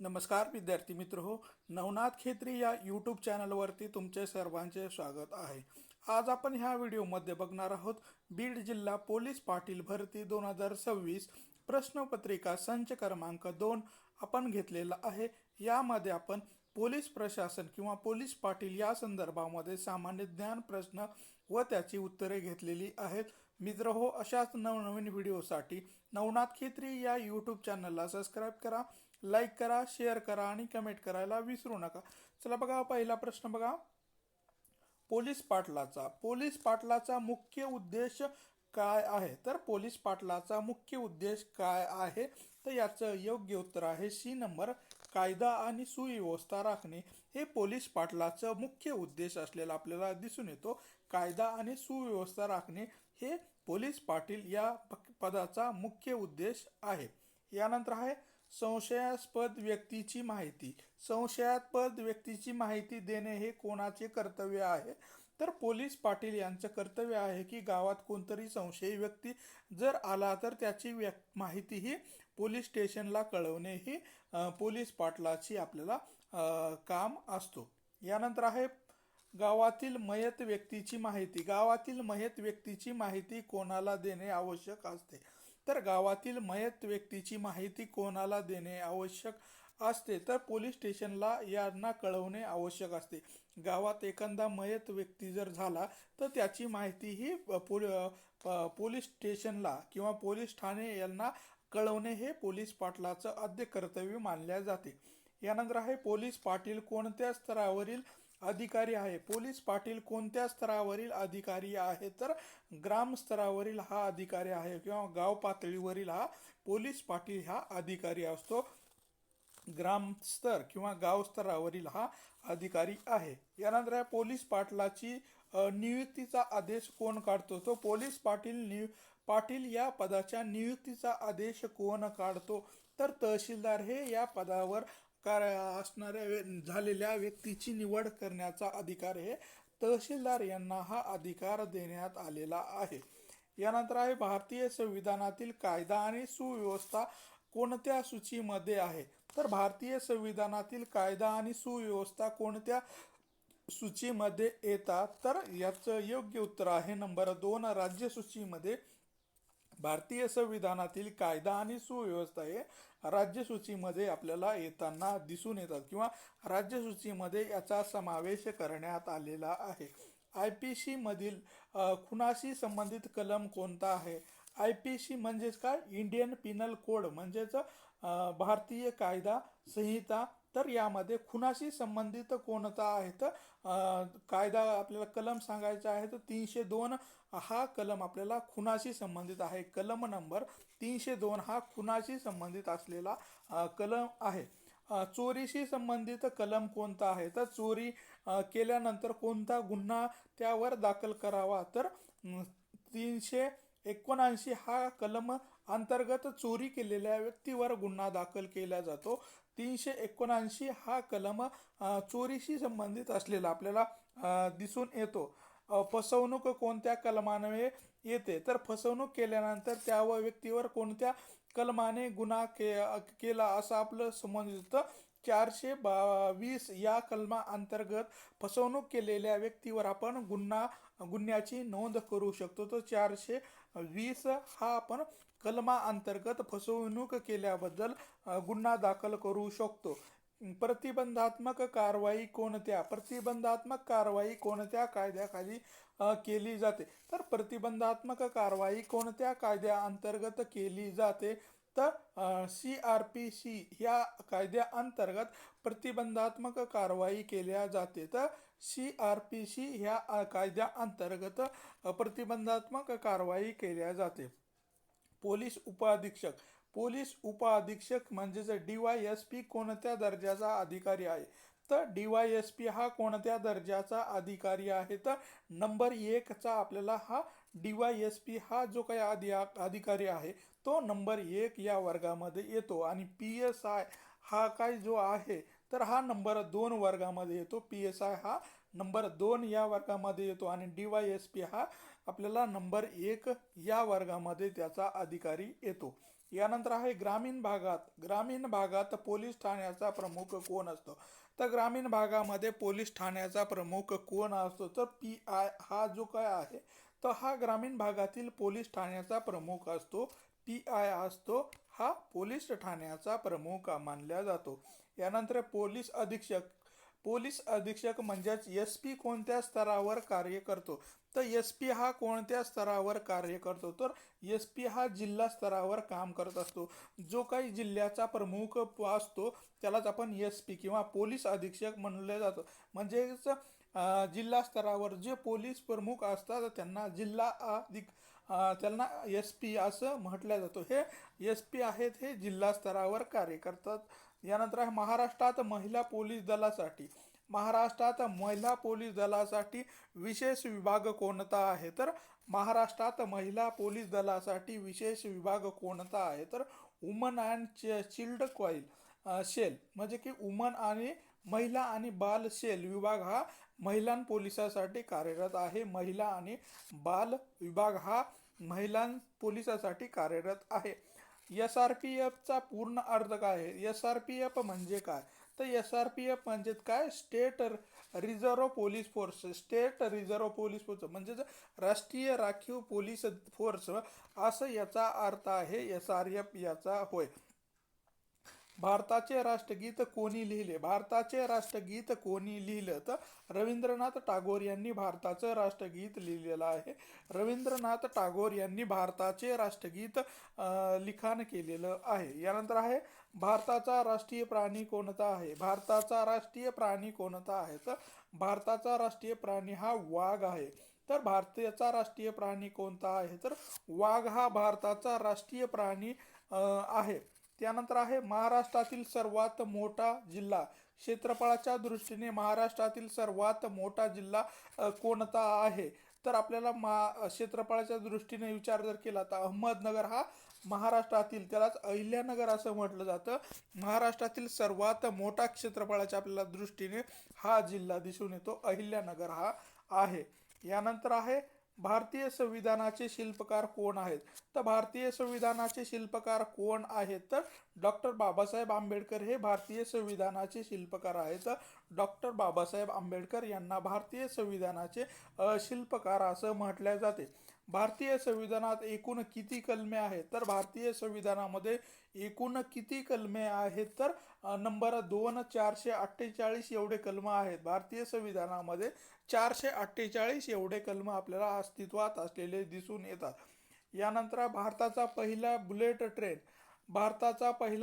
नमस्कार विद्यार्थी मित्र हो, नवनाथ खेत्री या यूट्यूब चॅनलवरती तुमचे सर्वांचे स्वागत आहे। आज आपण ह्या व्हिडिओमध्ये बघणार आहोत बीड जिल्हा पोलीस पाटील भरती 2026 प्रश्नपत्रिका संच क्रमांक 2 आपण घेतलेला आहे। यामध्ये आपण पोलीस प्रशासन किंवा पोलीस पाटील या संदर्भामध्ये सामान्य ज्ञान प्रश्न व त्याची उत्तरे घेतलेली आहेत। मित्र हो, अशाच नवनवीन व्हिडिओसाठी नवनाथ खेत्री या यूट्यूब चॅनलला सबस्क्राईब करा, लाईक करा, शेअर करा आणि कमेंट करायला विसरू नका। चला बघा, पहिला प्रश्न बघा, पोलीस पाटलाचा मुख्य उद्देश काय आहे? तर पोलीस पाटलाचा मुख्य उद्देश काय आहे? तर याचं योग्य उत्तर आहे सी नंबर, कायदा आणि सुव्यवस्था राखणे हे पोलीस पाटलाचं मुख्य उद्देश असलेला आपल्याला दिसून येतो। कायदा आणि सुव्यवस्था राखणे हे पोलीस पाटील या पदाचा मुख्य उद्देश आहे। यानंतर आहे संशयास्पद व्यक्तीची माहिती। संशयास्पद व्यक्तीची माहिती देणे हे कोणाचे कर्तव्य आहे? तर पोलीस पाटील यांचं कर्तव्य आहे की गावात कोणतरी संशयी व्यक्ती जर आला तर त्याची माहिती ही पोलीस स्टेशनला कळवणे ही पोलीस पाटलाची आपल्याला काम असतो। यानंतर आहे गावातील मयत व्यक्तीची माहिती। गावातील मयत व्यक्तीची माहिती कोणाला देणे आवश्यक असते? तर गावातील मयत व्यक्तीची माहिती कोणाला देणे आवश्यक असते? तर पोलीस स्टेशनला यांना कळवणे आवश्यक असते। गावात एखादा मयत व्यक्ती जर झाला तर त्याची माहिती ही पोलीस स्टेशनला किंवा पोलीस ठाणे यांना कळवणे हे पोलीस पाटलाचं आद्य कर्तव्य मानले जाते। यानंतर आहे पोलीस पाटील कोणत्या स्तरावरील अधिकारी आहे? पोलीस पाटील कोणत्या स्तरावरील अधिकारी आहे? तर ग्राम स्तरावरील हा अधिकारी आहे किंवा गाव पातळीवरील हा पोलीस पाटील हा अधिकारी असतो। ग्राम स्तर किंवा गाव स्तरावरील हा अधिकारी आहे। यानंतर आहे पोलीस पाटलाची नियुक्तीचा आदेश कोण काढतो? तो पोलीस पाटील या पदाच्या नियुक्तीचा आदेश कोण काढतो? तर तहसीलदार हे या पदावर असणाऱ्या झालेल्या व्यक्तीची निवड करण्याचा अधिकार हे तहसीलदार यांना हा अधिकार देण्यात आलेला आहे। यानंतर आहे भारतीय संविधानातील कायदा आणि सुव्यवस्था कोणत्या सूचीमध्ये आहे? तर भारतीय संविधानातील कायदा आणि सुव्यवस्था कोणत्या सूचीमध्ये येतात? तर याचं योग्य उत्तर आहे नंबर 2, राज्य सूचीमध्ये। भारतीय संविधानातील कायदा आणि सुव्यवस्था हे राज्य सूचीमध्ये आपल्याला येताना दिसून येतात किंवा राज्य सूचीमध्ये याचा समावेश करण्यात आलेला आहे। IPC मधील खुनाशी संबंधित कलम कोणता आहे? IPC म्हणजेच काय? इंडियन पिनल कोड म्हणजेच भारतीय कायदा संहिता। तर यामध्ये खुनाशी संबंधित कोणता आहे? तर कायदा आपल्याला कलम सांगायचा आहे तर 302 हा कलम आपल्याला खुनाशी संबंधित आहे। कलम नंबर 302 हा खुनाशी संबंधित असलेला कलम आहे। चोरीशी संबंधित कलम कोणता आहे? तर चोरी केल्यानंतर कोणता गुन्हा त्यावर दाखल करावा? तर 379 हा कलम अंतर्गत चोरी केलेल्या व्यक्तीवर गुन्हा दाखल केला जातो। 379 हा कलम चोरीशी संबंधित असलेला आपल्याला दिसून येतो। फसवणूक कोणत्या कलमाने येते? तर फसवणूक केल्यानंतर त्या व्यक्तीवर कोणत्या कलमाने गुन्हा केला असं आपलं समजतं? 422 या कलमा अंतर्गत फसवणूक केलेल्या व्यक्तीवर आपण गुन्ह्याची नोंद करू शकतो। तर 420 हा आपण कलमा अंतर्गत फसवणूक केल्याबद्दल गुन्हा दाखल करू शकतो। प्रतिबंधात्मक कारवाई कोणत्या कायद्याखाली केली जाते? तर प्रतिबंधात्मक कारवाई कोणत्या कायद्या अंतर्गत केली जाते? तर CRPC या कायद्या अंतर्गत प्रतिबंधात्मक कारवाई केल्या जाते। तर CRPC ह्या कायद्या अंतर्गत प्रतिबंधात्मक कारवाई केल्या जाते। पोलीस उपअधीक्षक म्हणजेच DYSP कोणत्या दर्जाचा अधिकारी आहे? तर DYSP हा कोणत्या दर्जाचा अधिकारी आहे? तर नंबर 1 चा आपल्याला हा DYSP हा जो काही अधिकारी आहे तो नंबर 1 या वर्गामध्ये येतो। आणि PSI हा काय जो आहे तर हा नंबर 2 वर्गामध्ये येतो। PSI हा नंबर 2 या वर्गामध्ये येतो आणि DYSP हा आपल्याला नंबर 1 या वर्गामध्ये त्याचा अधिकारी येतो। यानंतर आहे ग्रामीण भागात पोलीस ठाण्याचा प्रमुख कोण असतो? तर ग्रामीण भागामध्ये पोलीस ठाण्याचा प्रमुख कोण असतो? तर PI हा जो काय आहे तर हा ग्रामीण भागातील पोलीस ठाण्याचा प्रमुख असतो. PI असतो हा पोलीस ठाण्याचा प्रमुख मानला जातो. यानंतर पोलीस अधीक्षक म्हणजेच SP कोणत्या स्तरावर कार्य करतो? तर SP हा कोणत्या स्तरावर कार्य करतो? तर SP हा जिल्हा स्तरावर काम करत असतो. जो काही जिल्ह्याचा प्रमुख असतो त्यालाच आपण SP किंवा पोलीस अधीक्षक म्हणलं जातं. म्हणजेच जिल्हा स्तरावर जे पोलीस प्रमुख असतात त्यांना त्यांना SP असं म्हटलं जातं. हे SP आहेत हे जिल्हा स्तरावर कार्य करतात. यानंतर आहे महाराष्ट्रात महिला पोलीस दलासाठी विशेष विभाग कोणता आहे? तर महाराष्ट्रात महिला पोलीस दलासाठी विशेष विभाग कोणता आहे? तर वुमन अँड चिल्ड शेल म्हणजे की वुमन आणि महिला आणि बाल शेल विभाग हा महिलां पोलिसासाठी कार्यरत आहे. महिला आणि बाल विभाग हा महिलां पोलिसासाठी कार्यरत आहे. SRPFचा पूर्ण अर्थ काय आहे? SRPF म्हणजे काय? तर SRPF म्हणजे काय? Reserve police force. State reserve police force म्हणजे राष्ट्रीय राखीव पोलीस फोर्स असं याचा अर्थ आहे. SRF याचा होय. भारताचे राष्ट्रगीत कोणी लिहिले? भारताचे राष्ट्रगीत कोणी लिहिलं? तर रवींद्रनाथ टागोर यांनी भारताचं राष्ट्रगीत लिहिलेलं आहे. रवींद्रनाथ टागोर यांनी भारताचे राष्ट्रगीत लिखाण केलेलं आहे. यानंतर आहे भारताचा राष्ट्रीय प्राणी कोणता आहे? भारताचा राष्ट्रीय प्राणी कोणता आहे? तर भारताचा राष्ट्रीय प्राणी हा वाघ आहे. तर भारताचा राष्ट्रीय प्राणी कोणता आहे? तर वाघ हा भारताचा राष्ट्रीय प्राणी आहे. त्यानंतर आहे महाराष्ट्रातील सर्वात मोठा जिल्हा. क्षेत्रफळाच्या दृष्टीने महाराष्ट्रातील सर्वात मोठा जिल्हा कोणता आहे? तर आपल्याला क्षेत्रफळाच्या दृष्टीने विचार जर केला तर अहमदनगर हा महाराष्ट्रातील, त्यालाच अहिल्यानगर असं म्हटलं जातं, महाराष्ट्रातील सर्वात मोठा क्षेत्रफळाच्या आपल्याला दृष्टीने हा जिल्हा दिसून येतो. अहिल्यानगर हा आहे. यानंतर आहे भारतीय संविधानाचे शिल्पकार कोण आहेत? तर भारतीय संविधानाचे शिल्पकार कोण आहेत? तर डॉक्टर बाबासाहेब आंबेडकर हे भारतीय संविधानाचे शिल्पकार आहेत. डॉक्टर बाबासाहेब आंबेडकर यांना भारतीय संविधानाचे शिल्पकार असं म्हटले जाते. भारतीय संविधानात एकूण किती कलमे आहेत? तर भारतीय संविधानामध्ये एकूण किती कलमे आहेत? तर नंबर 2 448 एवढे कलम आहेत. भारतीय संविधानामध्ये 448 एवढे कलम आपल्याला अस्तित्वात असलेले दिसून येतात. यानंतर भारताचा पहिला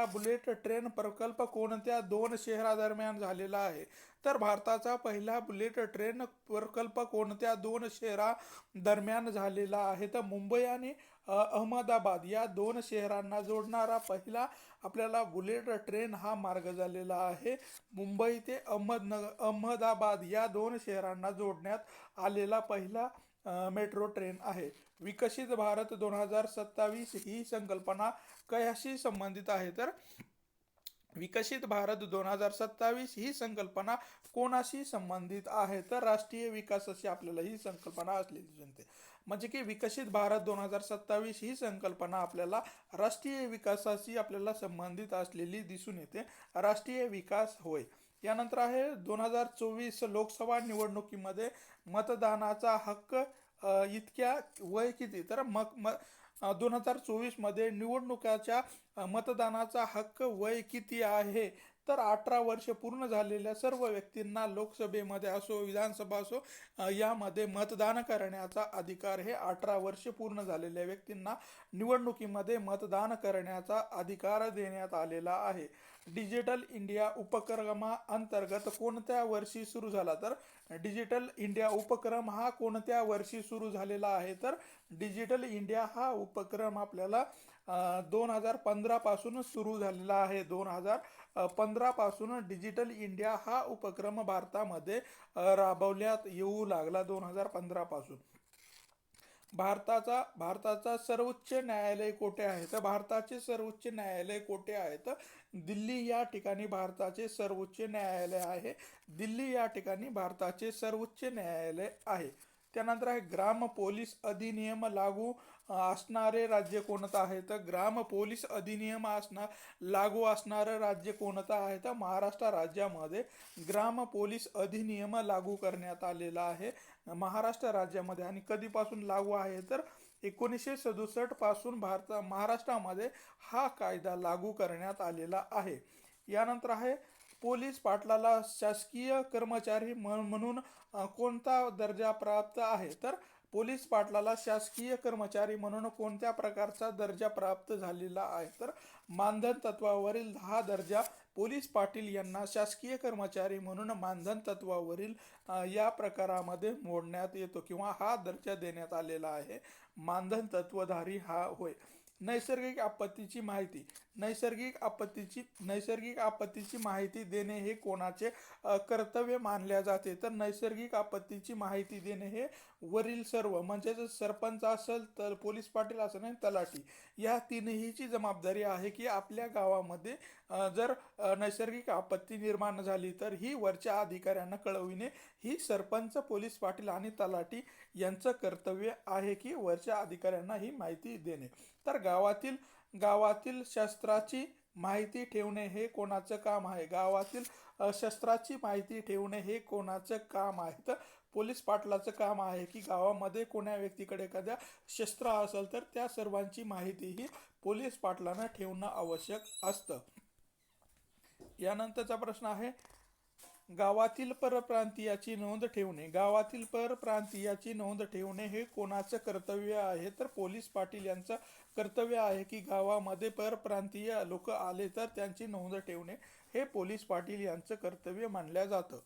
बुलेट ट्रेन प्रकल्प कोणत्या दोन शहरादरम्यान झालेला आहे? तर भारताचा पहिला बुलेट ट्रेन प्रकल्प कोणत्या दोन शहरादरम्यान झालेला आहे? तर मुंबई आणि अहमदाबाद या दोन शहरांना जोडणारा पहिला आपल्याला बुलेट ट्रेन हा मार्ग झालेला आहे. मुंबई ते अहमदाबाद या दोन शहरांना जोडण्यात आलेला पहिला मेट्रो ट्रेन आहे. विकसित भारत 2027 ही संकल्पना कशाशी संबंधित आहे? तर विकसित भारत 2027 ही संकल्पना कोणाशी संबंधित आहे? तर राष्ट्रीय विकासाशी आपल्याला ही संकल्पना असलेली दिसते. म्हणजे की विकसित भारत 2027 ही संकल्पना आपल्याला राष्ट्रीय विकासाशी आपल्याला संबंधित असलेली दिसून येते. राष्ट्रीय विकास होय. यानंतर आहे 2024 लोकसभा निवडणुकीमध्ये मतदानाचा हक्क इतक्या वय किती? तर 2024 मध्ये निवडणुकाच्या मतदानाचा हक्क वय किती आहे? तर 18 वर्ष पूर्ण झालेल्या सर्व व्यक्तींना लोकसभेमध्ये असो विधानसभा असो यामध्ये मतदान करण्याचा अधिकार हे 18 वर्ष पूर्ण झालेल्या व्यक्तींना निवडणुकीमध्ये मतदान करण्याचा अधिकार देण्यात आलेला आहे. डिजिटल इंडिया उपक्रमाअंतर्गत कोणत्या वर्षी सुरू झाला? तर डिजिटल इंडिया उपक्रम हा कोणत्या वर्षी सुरू झालेला आहे? तर डिजिटल इंडिया हा उपक्रम आपल्याला 2015 पासून सुरू झालेला आहे. 2015 पासून डिजिटल इंडिया हा उपक्रम भारतामध्ये राबवण्यात येऊ लागला. 2015 पासून. भारताचा सर्वोच्च न्यायालय कोठे आहे? तर भारताचे सर्वोच्च न्यायालय कोठे आहे? तर दिल्ली या ठिकाणी भारताचे सर्वोच्च न्यायालय आहे. दिल्ली या ठिकाणी भारताचे सर्वोच्च न्यायालय आहे. त्यानंतर आहे ग्राम पोलीस अधिनियम लागू असणारे राज्य कोणतं आहे तर ग्राम पोलीस अधिनियम लागू असणारं राज्य कोणतं आहे तर महाराष्ट्र राज्यामध्ये ग्राम पोलीस अधिनियम लागू करण्यात आलेला आहे महाराष्ट्र राज्यामध्ये. आणि कधीपासून लागू आहे तर 1967 पासून महाराष्ट्रामध्ये हा कायदा लागू करण्यात आलेला आहे. यानंतर आहे पोलीस पाटलाला शासकीय कर्मचारी म्हणून कोणता दर्जा प्राप्त आहे तर पोलीस पाटलाला शासकीय कर्मचारी म्हणून कोणत्या प्रकारचा दर्जा प्राप्त झालेला आहे तर मानधन तत्वावरील हा दर्जा पोलीस पाटील यांना शासकीय कर्मचारी म्हणून मानधन तत्वावरील या प्रकारामध्ये मोडण्यात येतो किंवा हा दर्जा देण्यात आलेला आहे. मानधन तत्वधारी हा होय. नैसर्गिक आपत्तीची माहिती. नैसर्गिक आपत्तीची माहिती देणे हे कोणाचे कर्तव्य मानल्या जाते तर नैसर्गिक आपत्तीची माहिती देणे हे वरील सर्व म्हणजे सरपंच असेल तर पोलीस पाटील असेल आणि तलाठी या तिन्हीची जबाबदारी आहे की आपल्या गावामध्ये जर नैसर्गिक आपत्ती निर्माण झाली तर ही वरच्या अधिकाऱ्यांना कळविणे ही सरपंच पोलीस पाटील आणि तलाठी यांचं कर्तव्य आहे की वरच्या अधिकाऱ्यांना ही माहिती देणे. तर गावातील शस्त्राची माहिती ठेवणे हे कोणाचं काम आहे. गावातील शस्त्राची माहिती ठेवणे हे कोणाचं काम आहे तर पोलीस पाटलाचं काम आहे की गावामध्ये कोण्या व्यक्तीकडे एखाद्या शस्त्र असेल तर त्या सर्वांची माहिती ही पोलीस पाटलानं ठेवणं आवश्यक असतं. यानंतरचा प्रश्न आहे गावातील परप्रांतीयाची नोंद ठेवणे. गावातील परप्रांतीयाची नोंद ठेवणे हे कोणाचं कर्तव्य आहे तर पोलीस पाटील यांचं कर्तव्य आहे की गावामध्ये परप्रांतीय लोक आले तर त्यांची नोंद ठेवणे हे पोलीस पाटील यांचं कर्तव्य मानलं जातं.